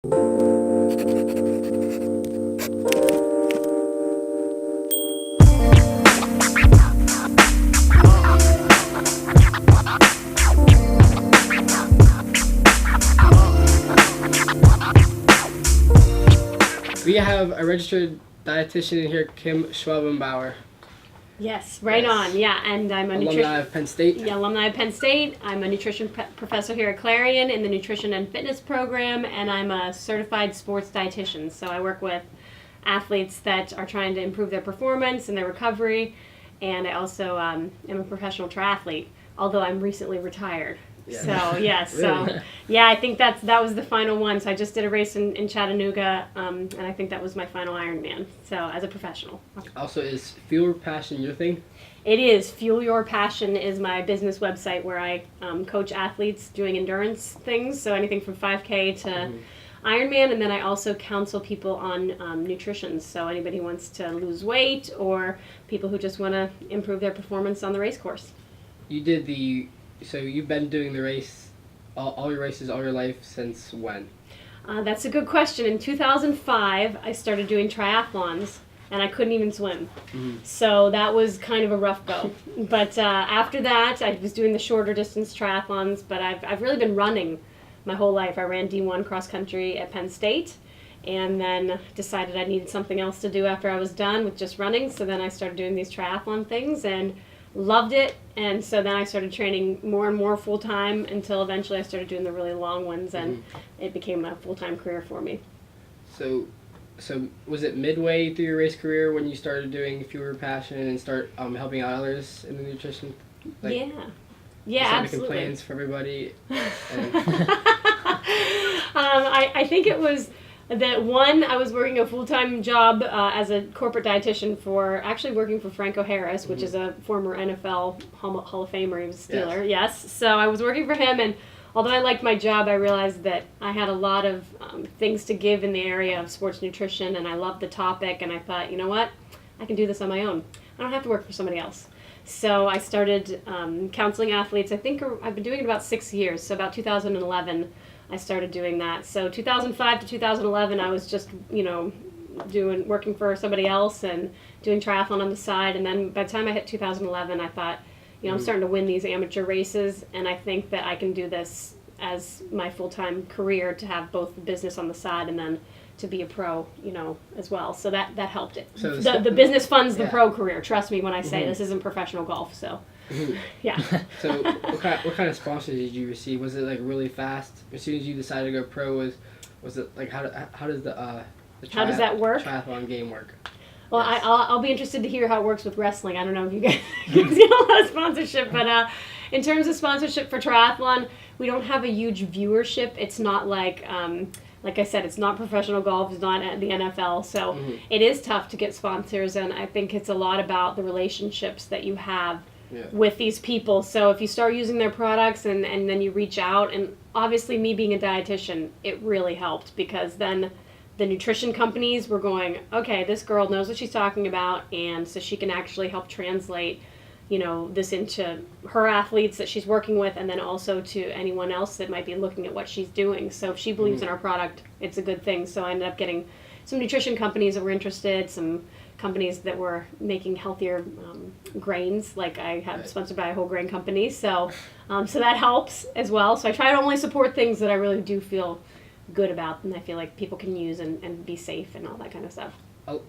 We have a registered dietitian in here, Kim Shwabenbauer. Yes, right on. Yeah, and I'm a alumni of Penn State. Yeah, alumni of Penn State. I'm a nutrition professor here at Clarion in the nutrition and fitness program, and I'm a certified sports dietitian. So I work with athletes that are trying to improve their performance and their recovery, and I also am a professional triathlete, although I'm recently retired. Yeah. So yes, really? So yeah, I think that was the final one. So I just did a race in Chattanooga, and I think that was my final Ironman. So as a professional. Also, is Fuel Your Passion your thing? It is. Fuel Your Passion is my business website where I coach athletes doing endurance things. So anything from 5K to Ironman, and then I also counsel people on nutrition. So anybody who wants to lose weight or people who just want to improve their performance on the race course. So you've been doing the race, all your races all your life since when? That's a good question. In 2005, I started doing triathlons, and I couldn't even swim. Mm-hmm. So that was kind of a rough go. But after that, I was doing the shorter distance triathlons, but I've really been running my whole life. I ran D1 cross country at Penn State, and then decided I needed something else to do after I was done with just running. So then I started doing these triathlon things, and loved it, and so then I started training more and more full-time until eventually I started doing the really long ones, and it became a full-time career for me. So was it midway through your race career when you started doing Fuel Your Passion and start helping out others in the nutrition? Yeah, absolutely. Making plans for everybody. I think it was that one, I was working a full-time job as a corporate dietitian working for Franco Harris, which is a former NFL Hall of Famer. He was a Steeler, yes. So I was working for him, and although I liked my job, I realized that I had a lot of things to give in the area of sports nutrition, and I loved the topic, and I thought, you know what, I can do this on my own. I don't have to work for somebody else. So I started counseling athletes. I think I've been doing it about 6 years, so about 2011. I started doing that. So 2005 to 2011, I was just, working for somebody else and doing triathlon on the side. And then by the time I hit 2011, I thought, I'm starting to win these amateur races, and I think that I can do this as my full-time career, to have both the business on the side and then to be a pro, as well. So that helped it. So the business funds the pro career. Trust me when I say this isn't professional golf. So. Yeah. So what kind of sponsors did you receive? Was it like really fast? As soon as you decided to go pro, was it like how does how does that work? Triathlon game work? Well, yes. I'll be interested to hear how it works with wrestling. I don't know if you guys get a lot of sponsorship, but in terms of sponsorship for triathlon, we don't have a huge viewership. It's not like I said, it's not professional golf, it's not the NFL, so it is tough to get sponsors, and I think it's a lot about the relationships that you have with these people. So if you start using their products and then you reach out, and obviously me being a dietitian, it really helped, because then the nutrition companies were going, okay, this girl knows what she's talking about, and so she can actually help translate this into her athletes that she's working with, and then also to anyone else that might be looking at what she's doing. So if she believes in our product, it's a good thing. So I ended up getting some nutrition companies that were interested, some companies that were making healthier grains, like I have sponsored by a whole grain company. So that helps as well. So I try to only support things that I really do feel good about, and I feel like people can use and be safe and all that kind of stuff.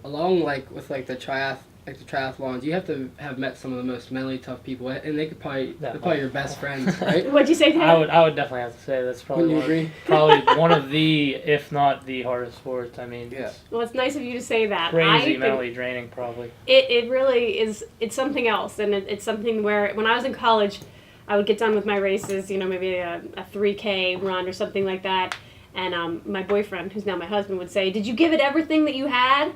Along with the triathlons, you have to have met some of the most mentally tough people, and they're probably your best friends, right? What'd you say, Ted? I would definitely have to say that's probably one of the, if not the hardest sports. I mean, well, it's nice of you to say that. Crazy mentally draining, probably. It really is. It's something else, and it's something where when I was in college, I would get done with my races, maybe a 3K run or something like that, and my boyfriend, who's now my husband, would say, "Did you give it everything that you had?"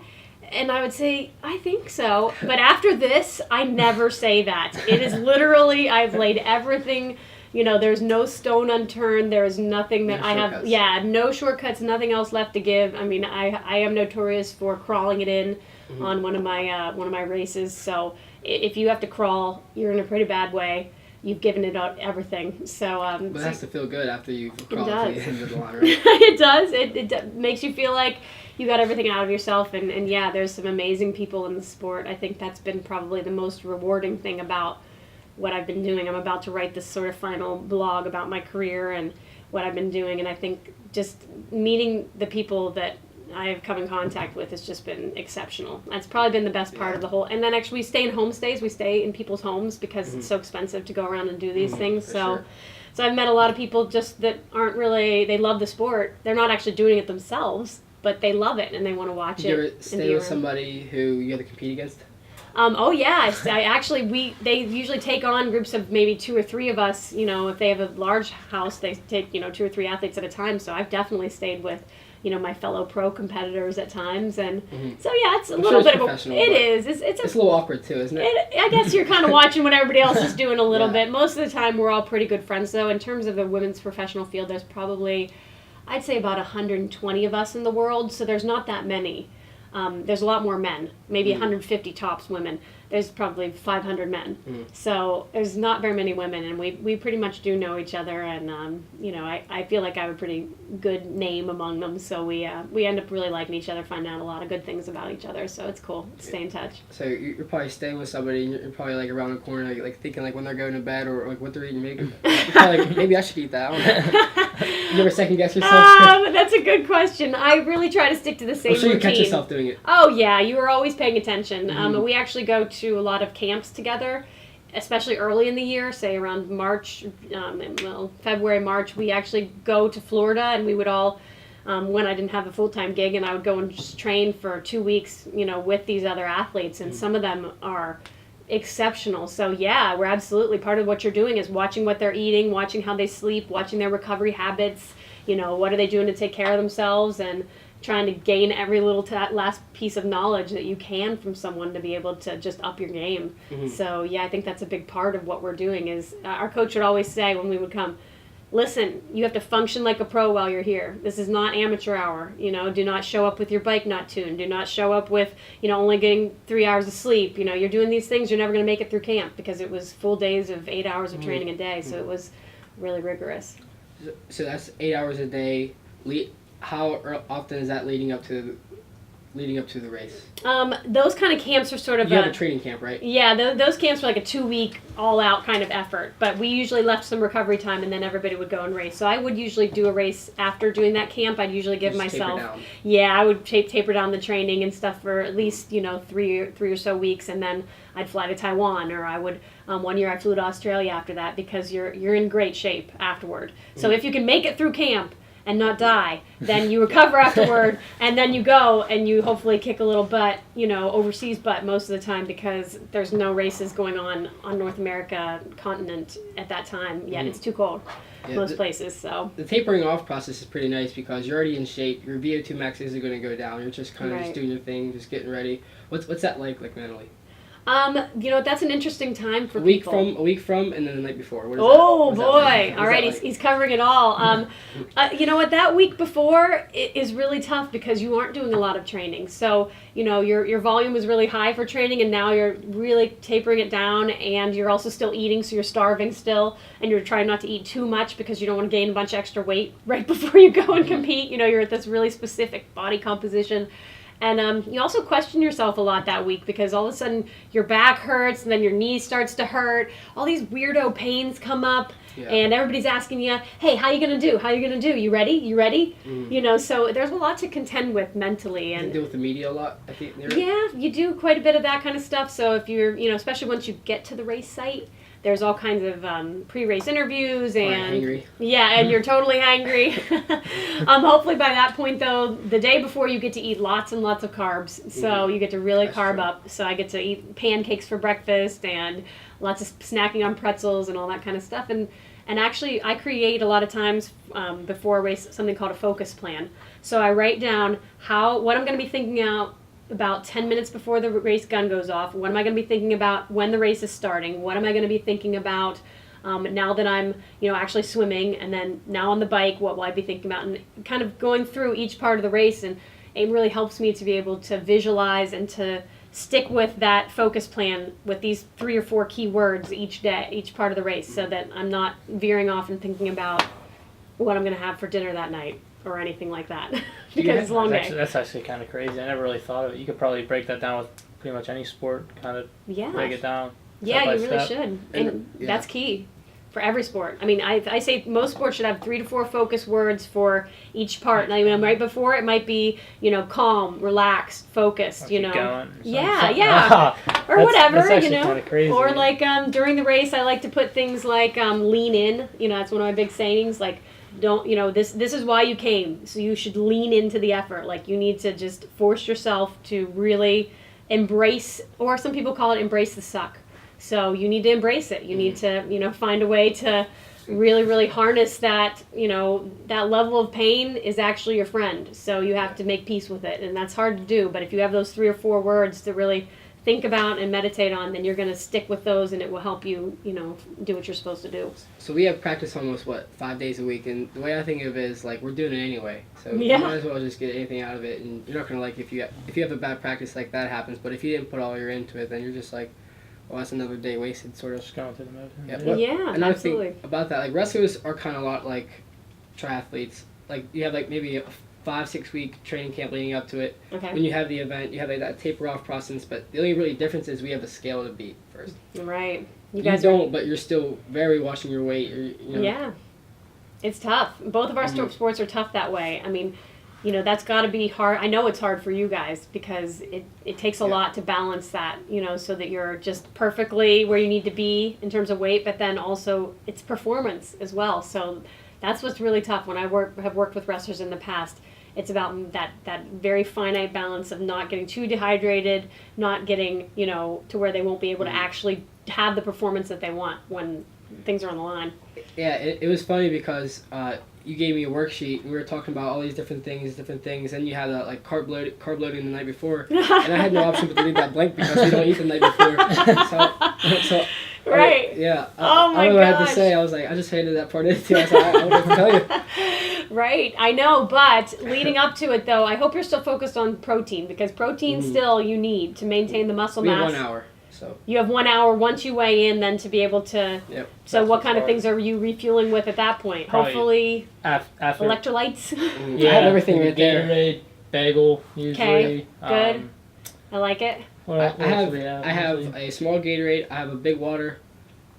And I would say, I think so. But after this, I never say that. It is literally, I've laid everything, there's no stone unturned. There is nothing that I have, no shortcuts, nothing else left to give. I mean, I am notorious for crawling it in on one of my races. So if you have to crawl, you're in a pretty bad way. you've given it out everything. So, but it has to feel good after you've crawled to the end of the line, right? It does. It makes you feel like you got everything out of yourself. And yeah, there's some amazing people in the sport. I think that's been probably the most rewarding thing about what I've been doing. I'm about to write this sort of final blog about my career and what I've been doing. And I think just meeting the people that I have come in contact with has just been exceptional. That's probably been the best part of the whole. And then actually we stay in homestays. We stay in people's homes because it's so expensive to go around and do these things. So I've met a lot of people just that aren't really, they love the sport. They're not actually doing it themselves, but they love it and they want to watch it. Did you ever stay with somebody who you had to compete against? Oh yeah, I actually they usually take on groups of maybe 2 or 3 of us. You know, if they have a large house, they take 2 or 3 athletes at a time. So I've definitely stayed with my fellow pro competitors at times, and so yeah, it's a little bit of a. It is. It's a little awkward too, isn't it? I guess you're kind of watching what everybody else is doing a little bit. Most of the time, we're all pretty good friends, though. In terms of the women's professional field, there's probably, I'd say, about 120 of us in the world. So there's not that many. There's a lot more men, maybe 150 tops women. There's probably 500 men. So there's not very many women, and we pretty much do know each other, and I feel like I have a pretty good name among them, so we end up really liking each other, finding out a lot of good things about each other, so it's cool to stay in touch. So you're probably staying with somebody, and you're probably like around the corner, like thinking like when they're going to bed or like what they're eating, maybe you're probably like, maybe I should eat that. I don't know. You ever second guess yourself? That's a good question. I really try to stick to the same I'm sure routine. You catch yourself doing it. Oh yeah, you are always paying attention. We actually go to a lot of camps together, especially early in the year, say around March, February, March. We actually go to Florida, and we would all, when I didn't have a full-time gig, and I would go and just train for 2 weeks, with these other athletes, and some of them are exceptional. So yeah, we're absolutely, part of what you're doing is watching what they're eating, watching how they sleep, watching their recovery habits, what are they doing to take care of themselves, and trying to gain every little last piece of knowledge that you can from someone to be able to just up your game. So yeah, I think that's a big part of what we're doing. Is our coach would always say when we would come, listen, you have to function like a pro while you're here. This is not amateur hour. Do not show up with your bike not tuned. Do not show up with, only getting 3 hours of sleep. You're doing these things, you're never going to make it through camp, because it was full days of 8 hours of training a day. So it was really rigorous. So that's 8 hours a day. How often is that leading up to the race? Those kind of camps are sort of you have a training camp, right? Yeah, those camps are like a 2-week all-out kind of effort. But we usually left some recovery time, and then everybody would go and race. So I would usually do a race after doing that camp. I'd usually give myself, I would taper down the training and stuff for at least 3 or so weeks, and then I'd fly to Taiwan, or I would. One year I flew to Australia after that, because you're in great shape afterward. So if you can make it through camp and not die, then you recover afterward, and then you go and you hopefully kick a little butt, overseas butt most of the time, because there's no races going on North America continent at that time yet. It's too cold most places. So the tapering off process is pretty nice, because you're already in shape. Your VO2 max isn't going to go down. You're just kind of just doing your thing, just getting ready. What's that like mentally? That's an interesting time for people. A week from, and then the night before. What is boy! Like? All right, he's covering it all. That week before is really tough, because you aren't doing a lot of training. So your volume is really high for training, and now you're really tapering it down, and you're also still eating, so you're starving still, and you're trying not to eat too much because you don't want to gain a bunch of extra weight right before you go and compete. You're at this really specific body composition. And you also question yourself a lot that week, because all of a sudden your back hurts, and then your knee starts to hurt. All these weirdo pains come up, and everybody's asking you, hey, how you going to do? How you going to do? You ready? You ready? So there's a lot to contend with mentally. And you deal with the media a lot, I think. Yeah, you do quite a bit of that kind of stuff. So if you're, especially once you get to the race site, there's all kinds of pre-race interviews, and and you're totally hangry. Hopefully by that point, though, the day before, you get to eat lots and lots of carbs, so you get to really carb up. So I get to eat pancakes for breakfast, and lots of snacking on pretzels and all that kind of stuff. And actually, I create a lot of times before a race something called a focus plan. So I write down what I'm going to be thinking about 10 minutes before the race gun goes off. What am I going to be thinking about when the race is starting? What am I going to be thinking about now that I'm, actually swimming? And then now on the bike, what will I be thinking about? And kind of going through each part of the race, and it really helps me to be able to visualize and to stick with that focus plan with these 3 or 4 key words each day, each part of the race, so that I'm not veering off and thinking about what I'm going to have for dinner that night or anything like that. Because it's a long day. That's actually kind of crazy. I never really thought of it. You could probably break that down with pretty much any sport, kind of break it down. Yeah, you really should. And that's key for every sport. I mean, I say most sports should have 3 to 4 focus words for each part. Now, right before it might be, calm, relaxed, focused, Going, yeah. Or whatever, that's kind of crazy. Or like during the race, I like to put things like lean in. That's one of my big sayings. Like, don't, this is why you came. So you should lean into the effort. Like, you need to just force yourself to really embrace, or some people call it embrace the suck. So you need to embrace it. You need to, find a way to really, really harness that, that level of pain is actually your friend. So you have to make peace with it. And that's hard to do. But if you have those 3 or 4 words to really think about and meditate on, then you're going to stick with those, and it will help you, do what you're supposed to do. So we have practice almost, 5 days a week. And the way I think of it is, like, we're doing it anyway. So you might as well just get anything out of it. And you're not going to, like, if you have a bad practice, like, that happens. But if you didn't put all your into it, then you're just like, well, that's another day wasted, sort of. Just going through the motion. Yeah, another absolutely. thing about that, like, wrestlers are kind of a lot like triathletes. Like, you have, like, maybe a 5-6 week training camp leading up to it. Okay. When you have the event, you have, like, that taper off process, but the only really difference is we have a scale to beat first. Right. You guys don't, but you're still very watching your weight. Yeah. It's tough. Both of our sports are tough that way. I mean, that's got to be hard. I know it's hard for you guys because it takes a lot to balance that, so that you're just perfectly where you need to be in terms of weight, but then also it's performance as well. So that's what's really tough. When I have worked with wrestlers in the past, it's about that very finite balance of not getting too dehydrated, not getting, to where they won't be able to actually have the performance that they want when things are on the line. Yeah, it was funny because you gave me a worksheet, and we were talking about all these different things, and you had like carb loading the night before, and I had no option but to leave that blank because we don't eat the night before. So right. I don't know what I had to say. I was like, I just hated that part of it. I was like, I don't know what to tell you. Right, I know, but leading up to it though, I hope you're still focused on protein, because protein still you need to maintain the muscle mass. We have 1 hour. So you have 1 hour once you weigh in, then to be able to. Yep. So what kind of things are you refueling with at that point? Probably hopefully, after electrolytes. Yeah, I have everything right there. Gatorade, bagel, usually. Okay, good. I like it. I have a small Gatorade. I have a big water.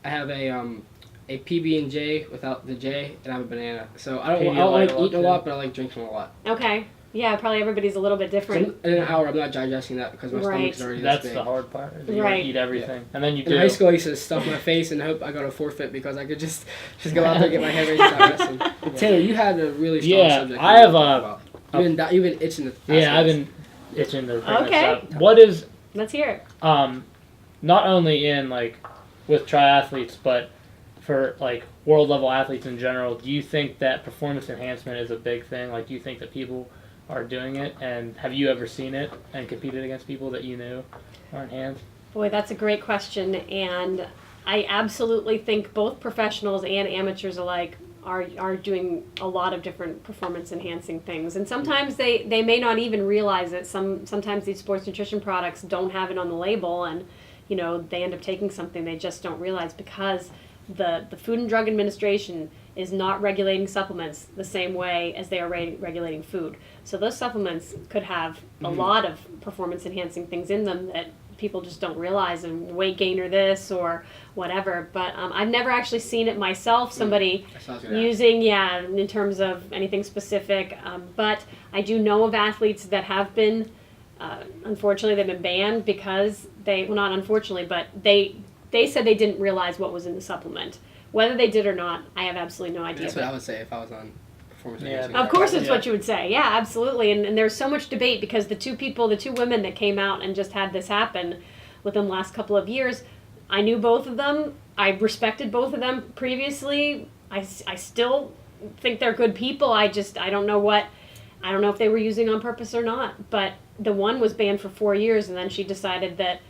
I have a PB&J without the J, and I have a banana. So I don't like eating a lot, but I like drinking a lot. Okay. Yeah, probably everybody's a little bit different. So in an hour, I'm not digesting that because my stomach's already this big. That's the hard part. You eat everything, and then you do. In high school, I used to stuff my face and hope I got a forfeit because I could just go out there and get my head raised without wrestling. Taylor, you had a really strong subject. I have you've been itching to. I've been itching to. Okay. What is? Let's hear it. Not only in with triathletes, but for world level athletes in general, do you think that performance enhancement is a big thing? Do you think that people are doing it, and have you ever seen it and competed against people that you knew are enhanced? Boy, that's a great question, and I absolutely think both professionals and amateurs alike are doing a lot of different performance enhancing things, and sometimes they may not even realize it. Sometimes these sports nutrition products don't have it on the label, and they end up taking something they just don't realize because the Food and Drug Administration is not regulating supplements the same way as they are regulating food. So those supplements could have a lot of performance enhancing things in them that people just don't realize, and weight gainer this or whatever. But I've never actually seen it myself, somebody using, in terms of anything specific. But I do know of athletes that have been, unfortunately, they've been banned because not unfortunately, but they said they didn't realize what was in the supplement. Whether they did or not, I have absolutely no idea. That's what I would say if I was on performance enhancing. Of course it's what you would say. Yeah, absolutely. And there's so much debate because the two women that came out and just had this happen within the last couple of years, I knew both of them. I respected both of them previously. I still think they're good people. I don't know if they were using on purpose or not. But the one was banned for 4 years, and then she decided that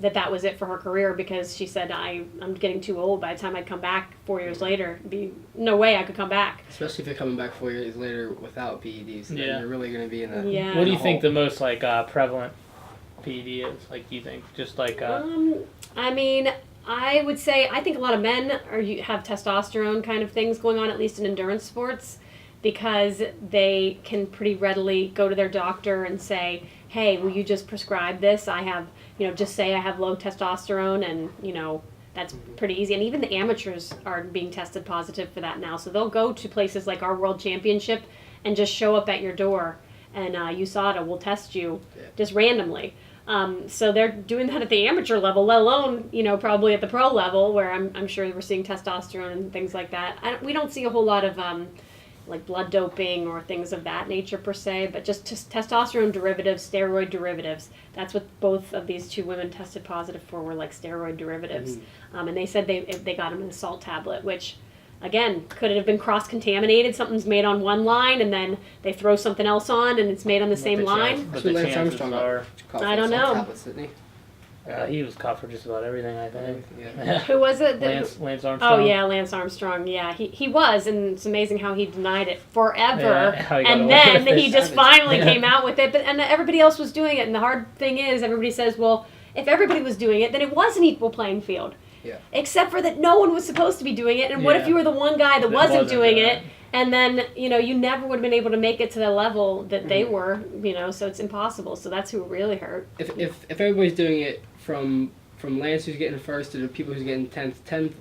that was it for her career because she said, I'm getting too old. By the time I'd come back 4 years later, it'd be no way I could come back. Especially if you're coming back 4 years later without PEDs. Then you're really going to be in that. Yeah. What do you think the most prevalent PED is? Like, you think just like I mean, I would say I think a lot of men have testosterone kind of things going on, at least in endurance sports, because they can pretty readily go to their doctor and say, hey, will you just prescribe this? I have, just say I have low testosterone, and, that's pretty easy. And even the amateurs are being tested positive for that now. So they'll go to places like our World Championship and just show up at your door, and USADA will test you just randomly. So they're doing that at the amateur level, let alone, probably at the pro level, where I'm sure we're seeing testosterone and things like that. We don't see a whole lot of like blood doping or things of that nature per se, but just testosterone derivatives, steroid derivatives. That's what both of these two women tested positive for, were like steroid derivatives. And they said they got them in a salt tablet, which, again, could it have been cross-contaminated? Something's made on one line, and then they throw something else on, and it's made on the same line? But the chances are... I don't know. Tablets, didn't he? He was caught for just about everything, I think. Yeah. Who was it? Lance Armstrong. Oh, yeah, Lance Armstrong. Yeah, he was, and it's amazing how he denied it forever. Yeah, and then he just finally came out with it. And everybody else was doing it. And the hard thing is, everybody says, well, if everybody was doing it, then it was an equal playing field. Yeah. Except for that no one was supposed to be doing it. And what if you were the one guy that wasn't doing it? And then, you never would have been able to make it to the level that they were, so it's impossible. So that's who really hurt. If everybody's doing it from Lance, who's getting first, to the people who's getting 10th,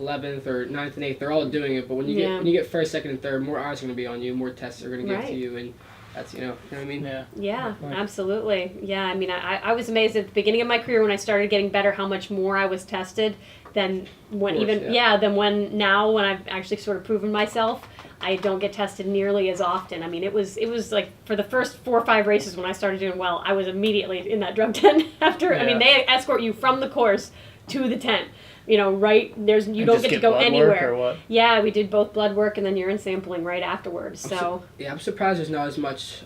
11th, or 9th and 8th, they're all doing it. But when you get first, second, and third, more eyes are going to be on you, more tests are going to give to you, and that's, you know what I mean? Yeah, absolutely. Yeah, I mean, I was amazed at the beginning of my career when I started getting better how much more I was tested than when than when I've actually sort of proven myself. I don't get tested nearly as often. I mean, it was like for the first 4 or 5 races when I started doing well, I was immediately in that drug tent after. I mean, they escort you from the course to the tent. Right there's you don't get to go anywhere. Or what? Yeah, we did both blood work and then urine sampling right afterwards. So I'm surprised there's not as much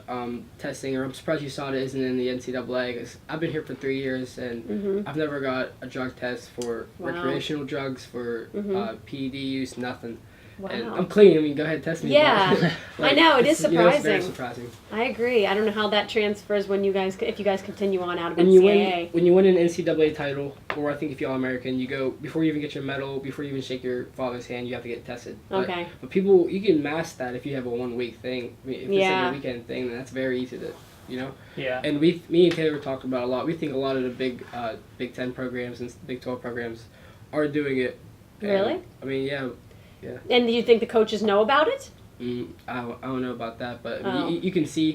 testing, or I'm surprised USADA isn't in the NCAA, because I've been here for 3 years and I've never got a drug test for recreational drugs, for PED use, nothing. Wow. And I'm clean. I mean, go ahead, test me. Yeah, I know, it is surprising. It's very surprising. I agree. I don't know how that transfers if you guys continue on out of NCAA. When you win an NCAA title, or I think if you're All-American, you go, before you even get your medal, before you even shake your father's hand, you have to get tested. Okay. But people, you can mask that if you have a 1 week thing. I mean, if it's like a weekend thing, then that's very easy to, Yeah. And me and Taylor talked about it a lot. We think a lot of the Big 10 programs and Big 12 programs are doing it. Really? I mean, yeah. And do you think the coaches know about it? I don't know about that, but I mean, you can see.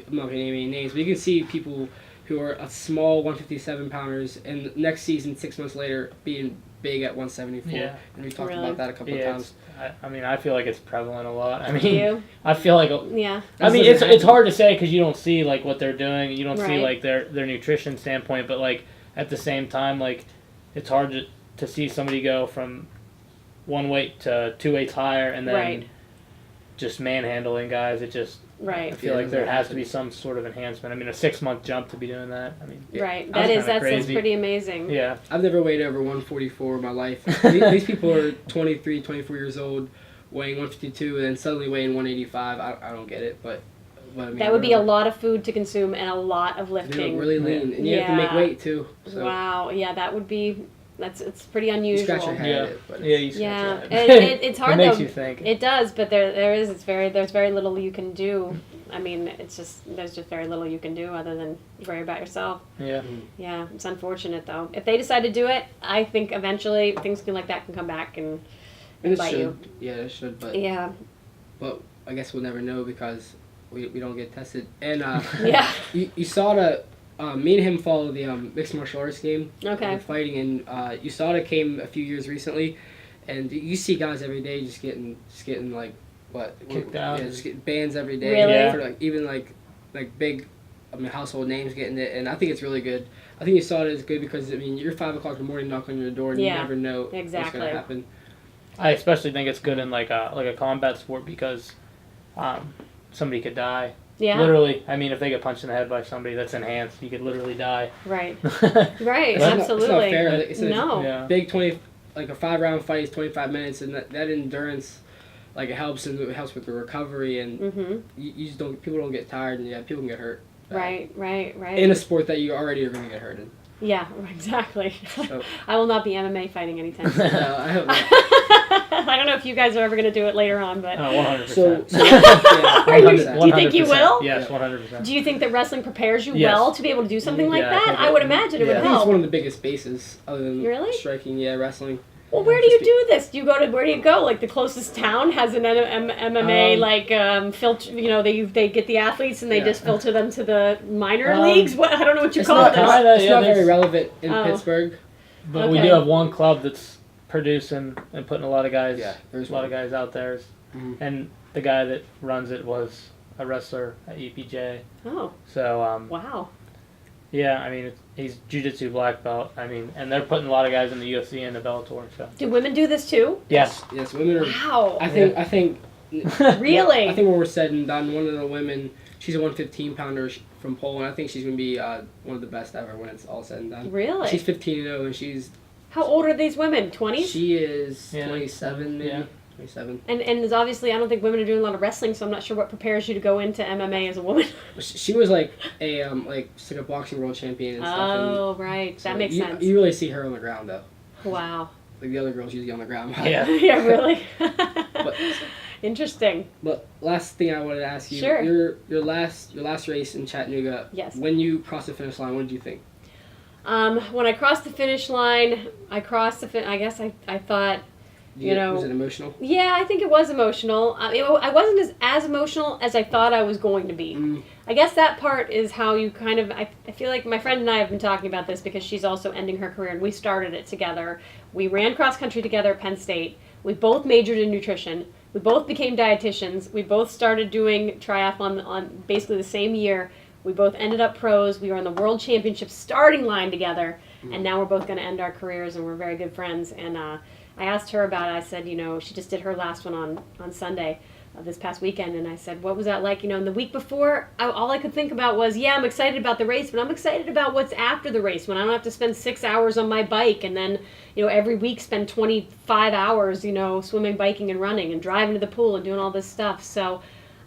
I'm not going to name any names, but you can see people who are a small 157 pounders, and next season, 6 months later, being big at 174. Yeah. And we talked about that a couple of times. I mean, I feel like it's prevalent a lot. I mean, I feel like yeah. I mean, it's hard to say because you don't see like what they're doing. You don't see like their nutrition standpoint, but like at the same time, like it's hard to see somebody go from 1 weight to 2 weights higher and then just manhandling guys. It just I feel like there has to be some sort of enhancement. I mean, a 6-month jump to be doing that. I mean, that's pretty amazing. Yeah, I've never weighed over 144 in my life. These people are 23, 24 years old, weighing 152, and then suddenly weighing 185. I don't get it, but I mean, that would be a lot of food to consume and a lot of lifting. They're really lean, and you have to make weight too. So. Wow, yeah, that would be. It's pretty unusual. You scratch your head. You scratch your head. It's hard it makes though. You think. It does, but there's very little you can do. I mean, there's just very little you can do other than worry about yourself. Yeah. Yeah, it's unfortunate though. If they decide to do it, I think eventually things like that can come back and bite you. Yeah, it should. But But I guess we'll never know because we don't get tested. And you saw the. Me and him follow the mixed martial arts game. Okay. Fighting, and USADA came a few years recently, and you see guys every day just getting like kicked out. Yeah, just getting bans every day. Really? Yeah. For like even like big, household names getting it, and I think it's really good. I think USADA is good because you're 5 o'clock in the morning, knock on your door, and you never know what's gonna happen. I especially think it's good in like a combat sport because somebody could die. Yeah. Literally, I mean, if they get punched in the head by somebody that's enhanced, you could literally die. Right. Right. Absolutely. It's not fair. It's no. Big 20, like a 5-round fight is 25 minutes, and that endurance, like it helps with the recovery, and you just don't. People don't get tired, and people can get hurt. Right. In a sport that you already are going to get hurt in. Yeah, exactly. So. I will not be MMA fighting anytime soon. No, I hope not. I don't know if you guys are ever going to do it later on, but 100%. So do you think you will? Yes, 100%. Do you think that wrestling prepares you Yes. well to be able to do something like Yeah, that? I would imagine it would I think help. it's one of the biggest bases other than Really? striking. Yeah, wrestling. Well, where do you do this? Do you go to where do you go? Like the closest town has an MMA filter. You know, they get the athletes and they just filter them to the minor leagues. What I don't know what you call this. It's not very relevant in Pittsburgh. But we do have one club that's producing and putting a lot of guys. Yeah, there's a lot of guys out there, and the guy that runs it was a wrestler at EPJ. Oh. So. Wow. Yeah, I mean, he's jiu-jitsu black belt. I mean, and they're putting a lot of guys in the UFC and the Bellator. So. Do women do this too? Yes. Yes, women are. Wow. I think. Really? I think when we're said and done, one of the women, she's a 115-pounder from Poland. I think she's going to be one of the best ever when it's all said and done. Really? She's 15-0 and she's. How old are these women? 20s? She is 27, maybe. Yeah. 27. And there's obviously, I don't think women are doing a lot of wrestling, so I'm not sure what prepares you to go into MMA as a woman. She was like she's like a boxing world champion and stuff. Oh, right. So that makes sense. You really see her on the ground, though. Wow. Like the other girls usually on the ground. Yeah. Yeah, really? But, interesting. But last thing I wanted to ask you. Sure. Your last race in Chattanooga. Yes. When you crossed the finish line, what did you think? When I crossed the finish line, I guess I thought, was it emotional? Yeah, I think it was emotional. I wasn't as emotional as I thought I was going to be. I guess that part is how you kind of, I feel like my friend and I have been talking about this because she's also ending her career and we started it together. We ran cross country together at Penn State. We both majored in nutrition. We both became dietitians. We both started doing triathlon on basically the same year. We both ended up pros. We were on the World Championship starting line together. And now we're both going to end our careers and we're very good friends. And I asked her about it. I said, she just did her last one on Sunday this past weekend. And I said, what was that like? And the week before, all I could think about was, I'm excited about the race, but I'm excited about what's after the race when I don't have to spend 6 hours on my bike and then, every week spend 25 hours, swimming, biking, and running and driving to the pool and doing all this stuff. So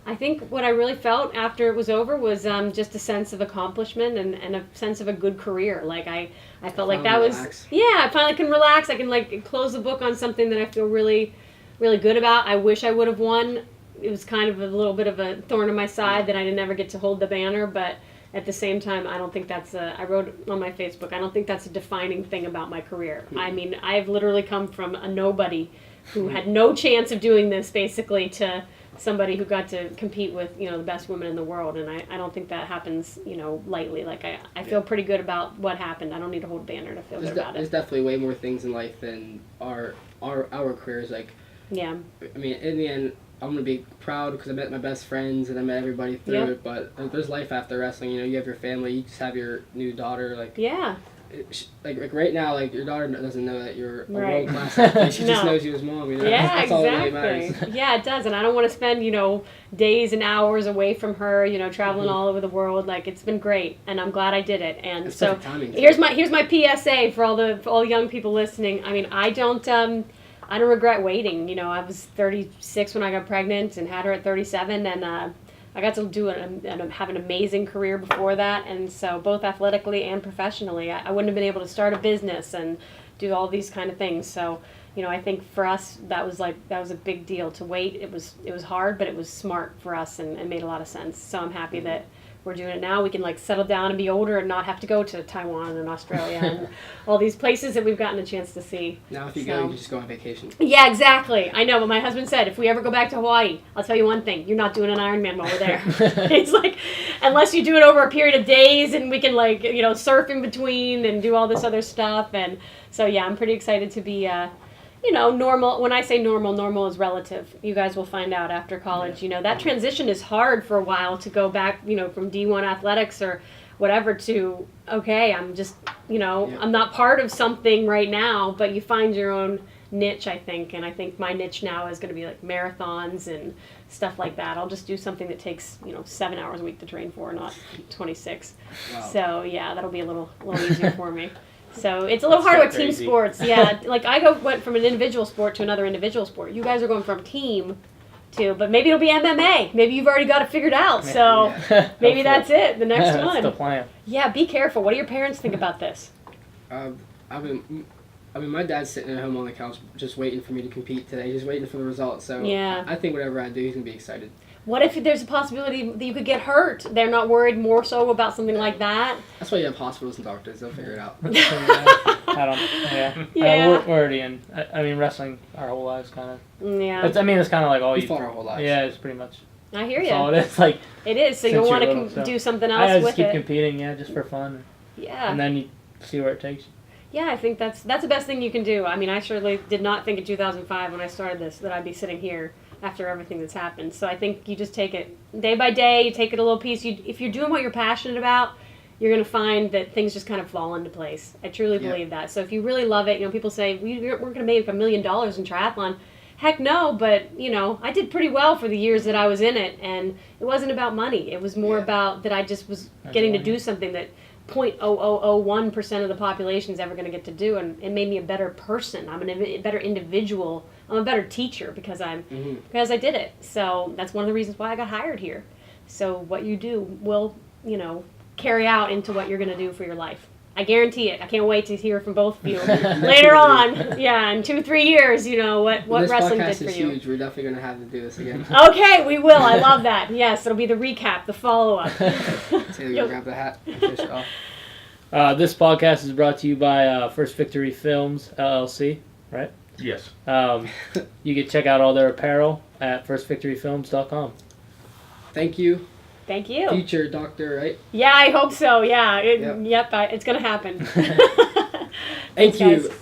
I think what I really felt after it was over was just a sense of accomplishment and a sense of a good career. Like I felt like that was, I finally can relax. I can close the book on something that I feel really, really good about. I wish I would have won. It was kind of a little bit of a thorn in my side that I didn't ever get to hold the banner, but at the same time, I don't think that's I wrote on my Facebook, I don't think that's a defining thing about my career. I mean, I've literally come from a nobody who had no chance of doing this basically to somebody who got to compete with, the best women in the world. And I don't think that happens, lightly. Like, I feel pretty good about what happened. I don't need to hold a banner to feel good about it. There's definitely way more things in life than our careers. Like, yeah. I mean, in the end, I'm going to be proud because I met my best friends and I met everybody through it. But there's life after wrestling. You have your family. You just have your new daughter. Like, yeah. Like right now, like your daughter doesn't know that you're a world class athlete. She just knows you as mom. Yeah, that's all that really matters. Yeah, it does, and I don't want to spend days and hours away from her. Traveling all over the world. Like it's been great, and I'm glad I did it. And that's so here's my PSA for all young people listening. I mean, I don't regret waiting. I was 36 when I got pregnant and had her at 37, and I got to do have an amazing career before that, and so both athletically and professionally, I wouldn't have been able to start a business and do all these kind of things. So, I think for us that was a big deal to wait. It was hard, but it was smart for us and made a lot of sense. So I'm happy that we're doing it now. We can settle down and be older and not have to go to Taiwan and Australia and all these places that we've gotten a chance to see. Now if you go, you can just go on vacation. Yeah, exactly. I know, but my husband said, if we ever go back to Hawaii, I'll tell you one thing, you're not doing an Ironman while we're there. It's like, unless you do it over a period of days and we can surf in between and do all this other stuff. And so, yeah, I'm pretty excited to be normal. When I say normal is relative. You guys will find out after college. That transition is hard for a while to go back, from D1 athletics or whatever to, okay, I'm just, I'm not part of something right now, but you find your own niche, I think. And I think my niche now is going to be marathons and stuff like that. I'll just do something that takes, 7 hours a week to train for, not 26. Wow. So, yeah, that'll be a little easier for me. So it's a little harder with team sports. Yeah, I went from an individual sport to another individual sport. You guys are going from team too. But maybe it'll be MMA. Maybe you've already got it figured out. So maybe that's it. The next one. That's the plan. Yeah, be careful. What do your parents think about this? My dad's sitting at home on the couch just waiting for me to compete today, just waiting for the results. So yeah. I think whatever I do, he's going to be excited. What if there's a possibility that you could get hurt? They're not worried more so about something like that? That's why you have hospitals and doctors. They'll figure it out. We're already in. I mean, wrestling our whole lives, kind of. Yeah. It's kind of like all we fought our whole lives. Yeah, it's pretty much. I hear you. That's all it is. Like, it is. So you want to do something else just with keep it. competing, just for fun. Yeah. And then you see where it takes you. Yeah, I think that's the best thing you can do. I mean, I surely did not think in 2005 when I started this that I'd be sitting here after everything that's happened. So I think you just take it day by day. You take it a little piece. If you're doing what you're passionate about, you're going to find that things just kind of fall into place. I truly believe that. So if you really love it, people say, we're going to make $1 million in triathlon. Heck no, but, I did pretty well for the years that I was in it. And it wasn't about money. It was more about that I just was getting to do something that 0.0001% of the population is ever going to get to do, and it made me a better person. I'm a better individual. I'm a better teacher because I did it. So that's one of the reasons why I got hired here. So what you do will, carry out into what you're going to do for your life. I guarantee it. I can't wait to hear from both of you later on. Yeah, in 2-3 years, what wrestling did for you. This podcast is huge. We're definitely going to have to do this again. Okay, we will. I love that. Yes, it'll be the recap, the follow-up. Taylor, grab the hat and finish it off. This podcast is brought to you by First Victory Films, LLC, right? Yes. You can check out all their apparel at firstvictoryfilms.com. Thank you. Thank you. Future doctor, right? Yeah, I hope so. Yeah. It's going to happen. Thank you. Guys.